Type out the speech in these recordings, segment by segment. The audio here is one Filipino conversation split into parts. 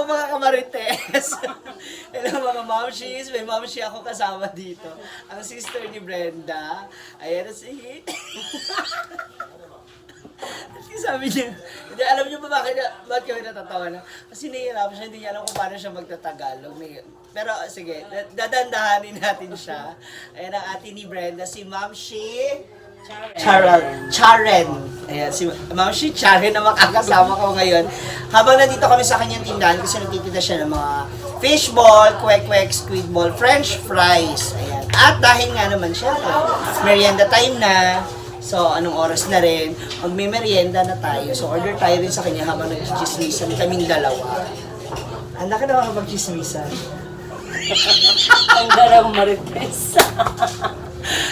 mga kamarites. Hello mga mamshis. May mamshi ako kasama dito. Ang sister ni Brenda. Ayan si... Sabi niya, hindi, alam niyo ba bakit kami natatawa na? Kasi nahihirapan siya, hindi niya alam kung paano siya magtatagalog. Pero sige, dadandahanin natin siya. Ayan ang ate ni Brenda, si Mamshi Charen. Ayan, si Mamshi Charen na makakasama ko ngayon. Habang nandito kami sa kanyang tindahan, kasi nagtitinda siya ng mga fishball, kwek-kwek, squid ball, french fries. Ayan. At dahil nga naman siya, merienda time na. So, anong oras na rin, magme-merienda na tayo. So, order tayo rin sa kanya habang nag-chismisan kaming dalawa. Handa ka na makapag-chismisan? Ang darang marites.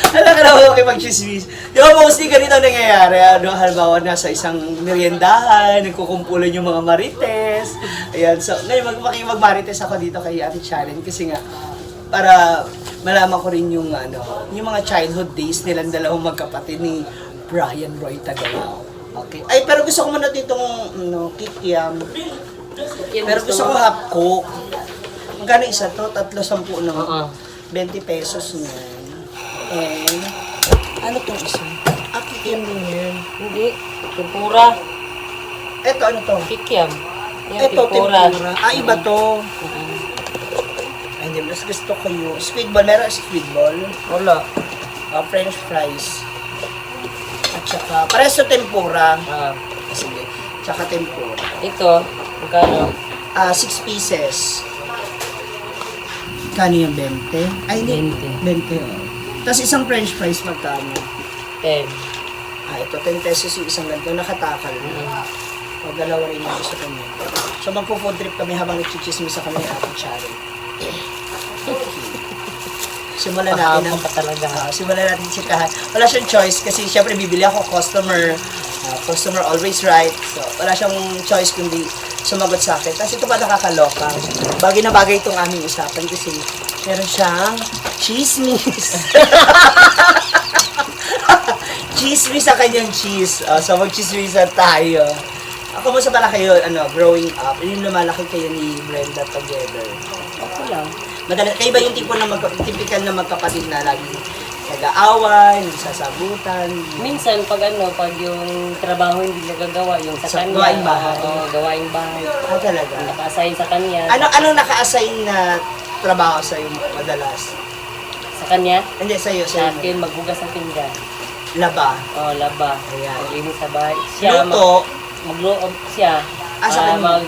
Handa ka na makapag-chismis? Di ba, mostly ganito nangyayari. Ano, halimbawa, nasa isang meriendahan, nagkukumpulan yung mga marites. Ayan, so, ngayon, mag-marites ako dito kay Ate Sharon kasi nga, para malaman ko rin yung yung mga childhood days nilang dalawang magkapatid ni Brian Roy Tagalaw. Okay. Ay, pero gusto ko muna ditong kikiam. Pero gusto ko half cook. Magkano isa to? 3.10 na. 20 pesos niyan. And ano tong isa? Kikiam din yan. Hindi. Tempura. Eto, ano to? Kikiam. Eto, tempura. Iba to. Hindi, mas gusto ko yung squid ball. Meron squid ball? Wala. French fries. At saka, parehas sa tempura. Sige. Tsaka tempura. Ito, magkano? 6 pieces. Kano yung 20? Ay, hindi. 20, oh. Tapos isang french fries magkano? 10. Ito, 10 pesos yung isang ganito. Nakatakal. O, dalawa rin yung gusto kanya. So, magpo-food trip kami habang nagchichismis sa kami Ate Sharon. Simulan natin ang simulan natin sikahan. Wala siyang choice kasi syempre bibili ako customer. Customer always right. So, wala siyang choice kundi sumagot sa akin. Tapos ito pa nakakaloka. Bagay na bagay itong aming usapan kasi meron siyang chismis. Chismis sa kanyang cheese. So, mag-chismisan tayo. Kumusta pala kayo, growing up? Yung lumalaki kayo ni Brenda together? Okay lang. Kayo ba yung tipo na typical na magkapatid na lagi nag-aaway, nagsasabutan? Minsan, pag yung trabaho hindi nagagawa, yung sa kanya. Gawaing bahay. Oo, gawaing bahay. Talaga? Naka-assign sa kanya. Anong naka-assign na trabaho sa'yo madalas? Sa kanya? Hindi, sa'yo. Sa akin, maghugas ng pinggan. Laba? Oo, laba. Ayan. Maglinis sa bahay. Siya, Luto? magluto siya. Sa kanya?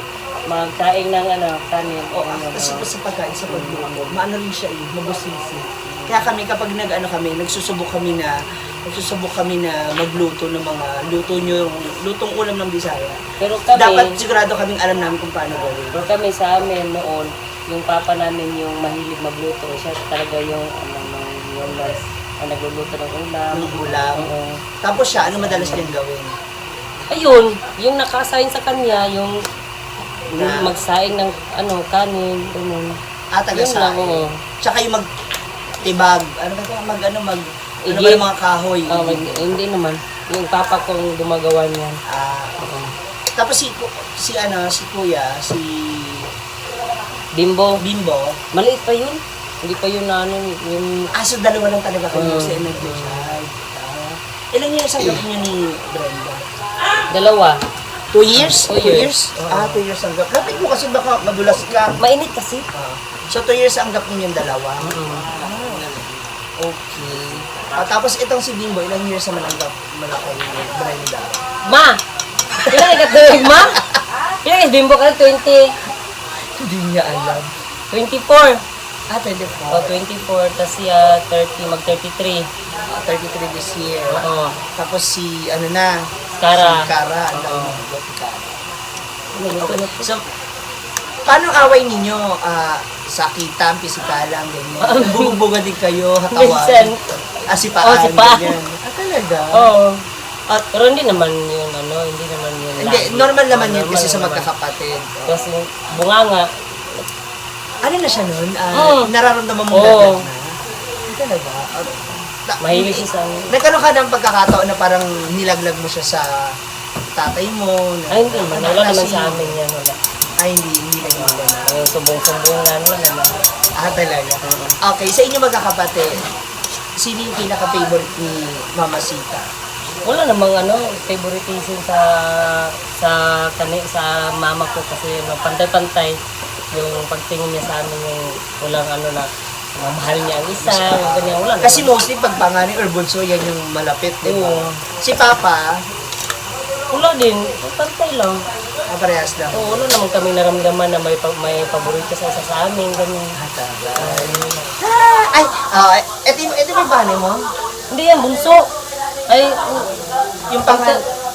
Magsaing ng kanin. Kasi sa pagkain, sa pagluto, maano rin siya mabusisi. Kaya kami, kapag nagsusubok kami na magluto ng mga lutong ulam ng Bisaya. Pero kami, dapat sigurado kaming alam namin kung paano gawin. Pero kami sa amin noon, yung papa namin yung mahilig magluto. Siya talaga yung nagluluto ng ulam. Ng ulam. Tapos siya, ano madalas niyang gawin? Ayun, yung naka-assign sa kanya, yung magsaing ng kanin, ganun. Taga-saing. Tsaka yung magtibag. Ano ba ito? Yung mga kahoy? Hindi naman. Yung papa kong gumagawa niyan. Tapos si kuya, si Bimbo. Maliit pa yun? Hindi pa yun yung... So dalawa lang talaga kayo sa nag-decide. Ilan years ang gap niyo ni Brenda? 2. 2 years? 2 years. 2 years ang gap. Lapit mo kasi baka madulas ka. Mainit kasi. So 2 years ang gap niyo yung dalawa? Okay. Tapos itong si Bimbo, ilang years naman ang gap malaki ni Brenda? Ma! Ilan ang gatulig, ma? Ilan ang Bimbo ka? 20? Hindi niya alam. 24. 24. 24. Tapos siya 30, mag-33. 33 this year. Oo. Tapos si, Kara. Si Kara. Ang dami ng buti Kara. Okay. So, paano away ninyo? Sakitan, pisikalan, ganyan. Bumubunga din kayo, hatawan. Minsan. Sipaan, sipaan. ganyan. Talaga? Oo. Pero hindi naman yun, hindi naman yun. Hindi, normal naman yun kasi sa magkakapatid. Kasi bunganga. Ano na siya nun? Nararamdaman mo dagat na? Talaga? Mahilig siya sa amin. Nagkaroon ka ng pagkakataon na parang nilaglag mo siya sa tatay mo? Ay, hindi. Wala naman sa amin yan. Wala. Ay, hindi naging sumbong-sumbongan, wala naman. Ah, talaga. Okay, sa inyo magkakapatid, sino yung pinaka-favorite ni Mama Sita? Wala namang favoritism sa mama ko kasi pantay-pantay yung pagtingin niya sa amin yung walang mamahal niya ang isa, yung ganyan, wala Kasi naman. mostly pag panganay or bunso, yan yung malapit, di ba? Oo. Si Papa, Wala din, pantay lang. parehas lang. Oo, wala naman kami naramdaman na may paborito sa isa sa amin, ganyan. Ito yung panganay mo? Hindi yan, bunso. Ay, Yung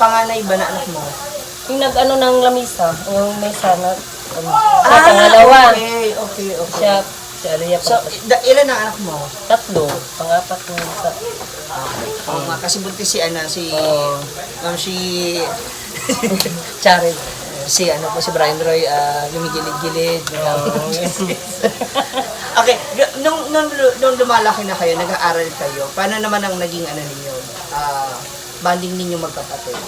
panganay ba na anak mo? yung ng lamisa, yung mesa na, sa pangalawa. Okay. Si Aliyah So, ilan ang anak mo? 3, pang-4 na isa. Oo nga, kasi buntis si Oo. Ma'am, si Charid. si Brian Roy, lumigilid-gilid. Okay, nung lumalaki na kayo, nag-aaral kayo, paano naman ang naging ninyo, banding ninyo magkapatid?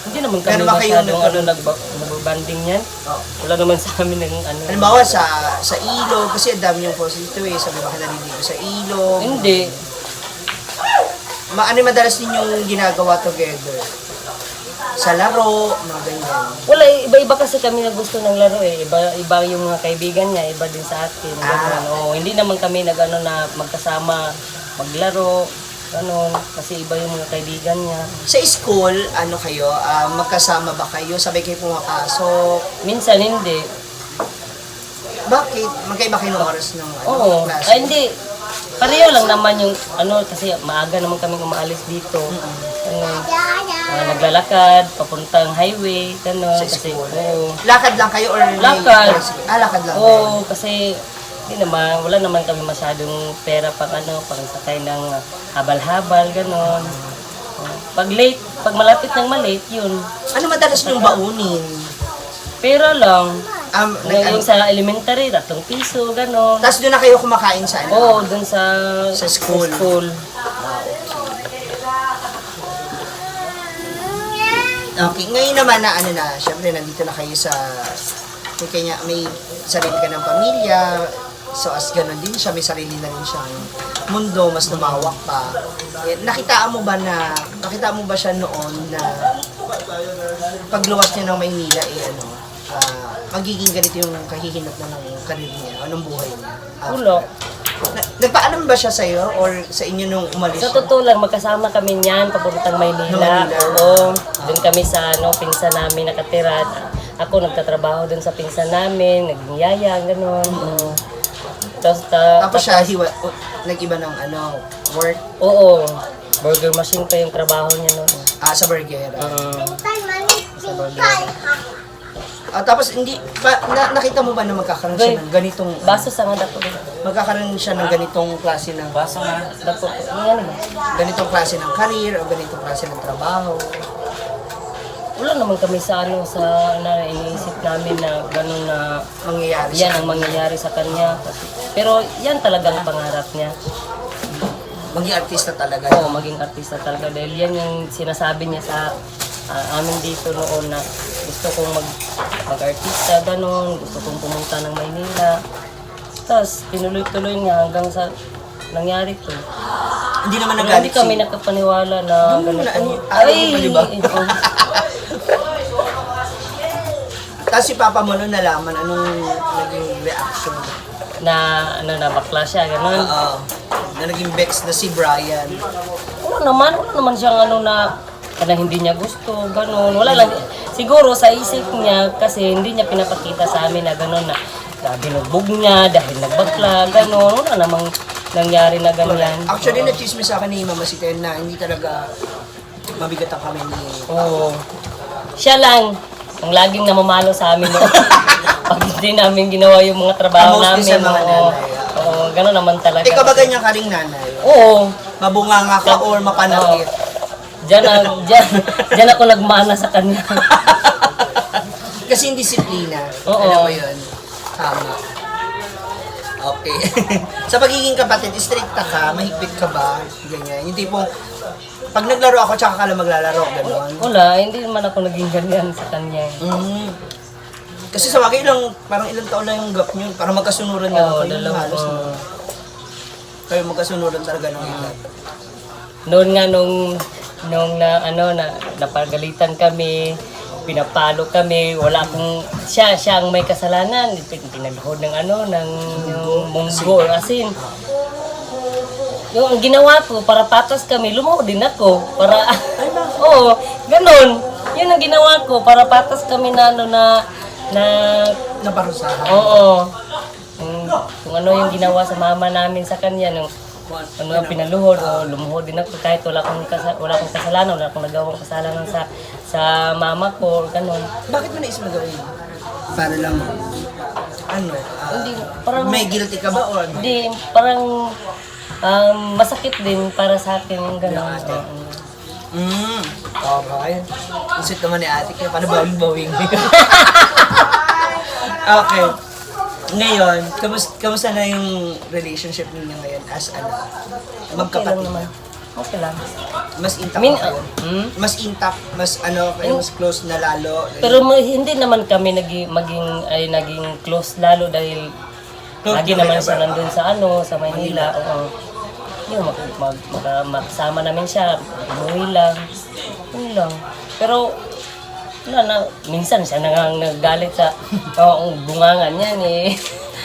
Hindi naman kami Pero ba kayo masyadong nagbabanding yan. Oh. Wala naman sa amin ng Halimbawa sa ilog, kasi ang dami yung post dito sabi ba naliligo sa ilog. Hindi. Ano yung madalas ninyong ginagawa together? Sa laro, mga ganyan. Wala, iba-iba kasi kami na gusto ng laro eh. Iba yung mga kaibigan niya, iba din sa atin. Ganun. Oo, hindi naman kami na magkasama, maglaro, ganun. Kasi iba yung mga kaibigan niya. Sa school, kayo, magkasama ba kayo? Sabay kayo pumapasok? Minsan hindi. Bakit? Magkaiba kayo ng oras ng Oo. klase? Ay, hindi. Pareho lang naman yung kasi maaga naman kami umaalis dito. Naglalakad, papuntang highway, gano'n. Sa Kasi, school? oo. Lakad lang kayo or Lakad. lakad lang. Oo, kasi wala naman kami masyadong pera pang sakay ng habal-habal, gano'n. Pag malapit ng malate, yun. Ano madalas niyong baunin? Pera lang. Yung Nag- sa elementary, 3 piso, gano'n. Tapos doon na kayo kumakain sa Oo, dun sa school. Okay, ngayon naman na syempre nandito na kayo may sarili ka ng pamilya, so as ganun din siya, may sarili na rin siyang mundo, mas lumawak pa. Nakita mo ba siya noon na pagluwas niya ng Maynila, magiging ganito yung kahihinat na ng karir niya, o ng buhay niya? Ulo. Nagpaalam ba siya sa'yo or sa inyo nung umalis Sa siya? totoo lang, magkasama kami niyan, papuntang Maynila. Oo. Doon kami sa pinsan namin nakatira. Ako nagtatrabaho doon sa pinsan namin, naging yaya, gano'n. Tapos siya, nag-iba ng work Oo. Burger machine pa yung trabaho niya noon. sa burger. Sa burger. Tapos nakita mo ba na magkakaroon siya ng ganitong Baso sa nga dapo. magkakaroon siya ng ganitong klase ng Baso nga dapo. Ano ba? ganitong klase ng career o ganitong klase ng trabaho? Wala naman kami sa iniisip namin na gano'n na Mangyayari yan ang mangyayari sa kanya. Pero yan talagang pangarap niya. maging artista talaga. Oo, maging artista talaga. Dahil yan yung sinasabi niya sa amin dito noon na gusto kong mag-artista, gano'n. Gusto kong pumunta ng Maynila. Tapos, tinuloy-tuloy niya hanggang sa nangyari to. Hindi naman Pero nagalit hindi kami nakapaniwala na ganito. Ayaw mo pa, di ba? oo. Tapos si Papa mo nung nalaman, anong naging reaction? na bakla siya, gano'n. Na naging vex na si Brian. Wala naman siyang na hindi niya gusto, gano'n. Wala lang. Siguro sa isip niya, kasi hindi niya pinapakita sa amin na gano'n na binugbog niya dahil nagbakla, gano'n. Wala namang nangyari na ganyan. Actually, na-chismis sa akin ni Mama Siten na hindi talaga mabigat ang kami ni... Oo. Siya lang ang laging namamalo sa amin. Pag hindi namin ginawa yung mga trabaho Mostly namin. sa mga nanay. Oo, gano'n naman talaga. Ikaw ba ganyan ka ring nanay? Oo. Mabunganga ka or mapanakit? Diyan ako nagmana sa kanya. Kasi yung disiplina. Oo. Alam mo yun? Tama. Okay. Sa pagiging kapatid, stricta ka, mahigpit ka ba? Ganyan. Yung tipong, pag naglaro ako, tsaka ka lang maglalaro, gano'n. Wala, hindi naman ako naging ganyan sa kanya. Kasi sa bagay parang ilang taon lang yung gap nyo. Parang magkasunuran nga Oo, kayo. dalawa. Halos na. Kayo magkasunuran talaga ng edad. Noon nga nung napagalitan kami, pinapalo kami, wala akong siya ang may kasalanan, pinaluhod ng yung munggo or asin. Yung ang ginawa ko, para patas kami, lumuhod din ako. Para, oo, ganun. Yun ang ginawa ko, para patas kami na Naparusahan. oo. Kung ano yung ginawa sa mama namin sa kanya, nung pinaluhod, o lumuhod din ako kahit wala akong kasalanan, wala akong nagawang kasalanan sa mama ko, ganun. Bakit mo naisip na gawin? Para lang, Hindi, parang, may guilty ka ba o ano? hindi, parang, masakit din para sa akin yung gano'n. Ate. Okay. Ang sweet naman ni ate, kaya paano bawing-bawing? Okay. Ngayon, kamusta na yung relationship ninyo ngayon as Okay lang magkapatid? naman. Okay lang. Mas intact Min- ba kayo? Mas intact, mas kayo mas close na lalo? Pero hindi naman kami naging close lalo dahil Close lagi na naman kayo siya ba? nandun sa sa Maynila. Oo. Yun, makasama namin siya, umuwi lang. Yun lang. Pero, minsan siya nagagalit sa bungangan niyan eh.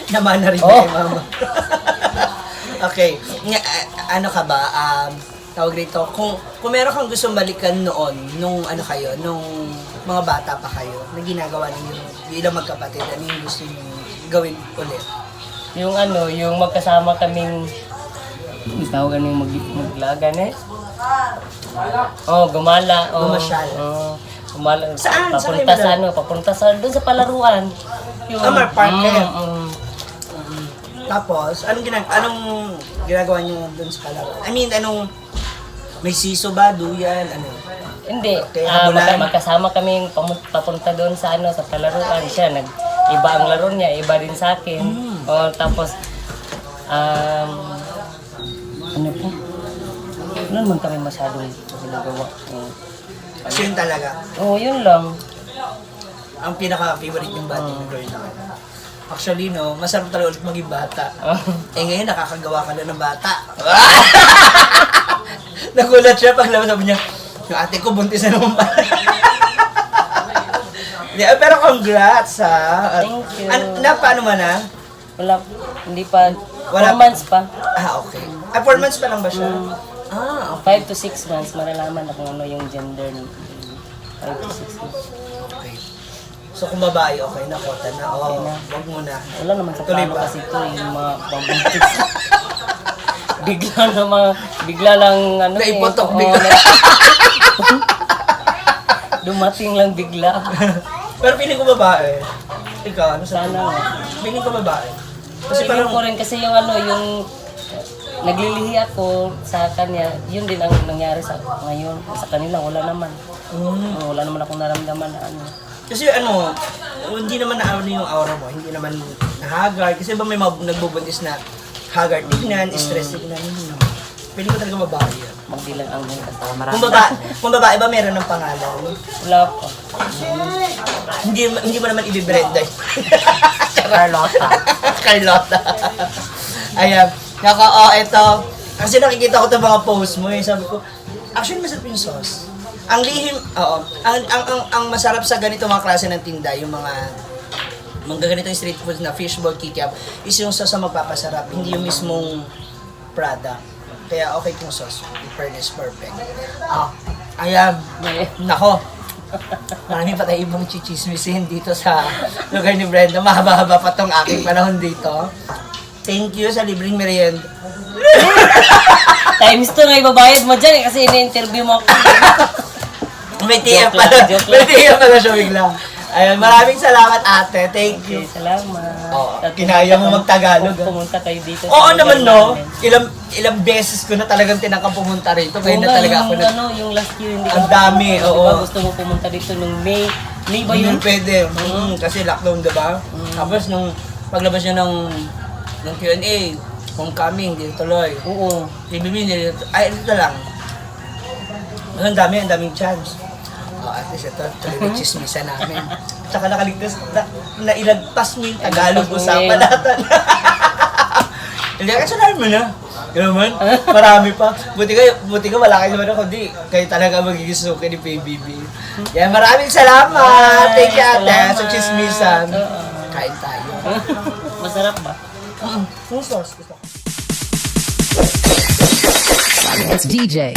Namana rin Oh. kay mama. Okay. Ano ka ba? Tawag rito, kung meron kang gusto balikan noon, nung mga bata pa kayo, na ginagawa ninyo bilang magkapatid, ano yung gusto niyo gawin ulit? Yung magkasama kaming tawagan yung maglagan eh. Gumala. Bumasyal. Gumala. Saan? Papunta Saan kayo papunta doon sa palaruan. Mar Park kayo? mm. Tapos, anong ginagawa niyo doon sa palaro? I mean, may siso ba, duyan, Hindi. Okay, habulan. Magkasama kaming papunta doon sa sa palaruan. Siya iba ang laro niya, iba din sa akin. Tapos ano pa? Wala naman kami masyadong ginagawa. So yun talaga, Yun lang. ang pinaka-favorite yung bata ng girl na kayo. Actually, masarap talaga ulit maging bata. Ngayon, nakakagawa ka na ng bata. Nagulat siya pag sabi niya, yung ate ko buntis na naman pala. Pero congrats ha. Thank you. Paano man ha? Wala, hindi pa. Wala. 4 months pa. Okay. 4 months pa lang ba siya? Okay. 5 to 6 months, malalaman na kung ano yung gender ng 5 to 6 months. Okay. So kung babae, okay na, kota na. Okay na. Wag muna. Wala naman sa Tuloy plano pa. kasi ito yung mga pambuntis. bigla lang Naipotok oo, bigla. dumating lang bigla. Pero feeling ko babae. Ikaw, ano sa Sana. feeling ko babae. Kasi Feeling parang, ko rin kasi yung naglilihi ako sa kanya, yun din ang nangyari sa ngayon. Sa kanila, wala naman. Wala naman akong naramdaman na kasi hindi naman yung aura mo, hindi naman nahagard. Kasi ba may nagbubuntis na haggard tignan, stress tignan, hindi naman. Feeling ko talaga babae yan. magbilang ang mga kasama. Kung babae ba meron ng pangalan? Wala pa. Hindi mo naman ibibrenda eh. Carlota. Carlota. Ayan. Ito. Kasi nakikita ko itong mga post mo eh. Sabi ko, actually masarap yung sauce. Ang lihim, ang masarap sa ganito mga klase ng tinda, yung mga ganitong street food na fishball kikiam, is yung sauce ang magpapasarap, hindi yung mismong product. Kaya okay itong sauce. In fairness, perfect. Ayan. Nako. Marami pa tayo ibang chichismisin dito sa lugar ni Brenda. Mahaba-haba pa tong aking panahon dito. Thank you sa libreng merienda. Times 2 nga ibabayad mo dyan kasi ini-interview mo ako. May TF Joke lang, pala. joke May lang. TF pala siya bigla. Ayun, maraming salamat ate. Thank you. Okay, salamat. Kinaya mo magtagalog. Pumunta kayo dito. Oo sa lugar naman no. namin. Ilang beses ko na talagang tinakang pumunta rito. Kaya Oo na nga, talaga ako yung last year hindi Ang ka- dami, Diba, oo. gusto mo pumunta dito nung May ba yun? Pwede. Kasi lockdown, diba? Tapos nung paglabas niya ng Q&A, homecoming, dito tuloy. Oo. TBB, ito lang. Ang daming chance. at least ito, tuloy na chismisa namin. Tsaka nakaligtas, nailagpas mo yung Tagalog usapan natin. Hindi, kasalanan mo na. Yun naman, marami pa. Buti ka wala kayo naman ako, kundi kayo talaga magiging suki ni PBB. Yan, maraming salamat. Thank you, ate, sa chismisan. Kain tayo. Masarap ba? Yung sauce, gusto ko. It's DJ.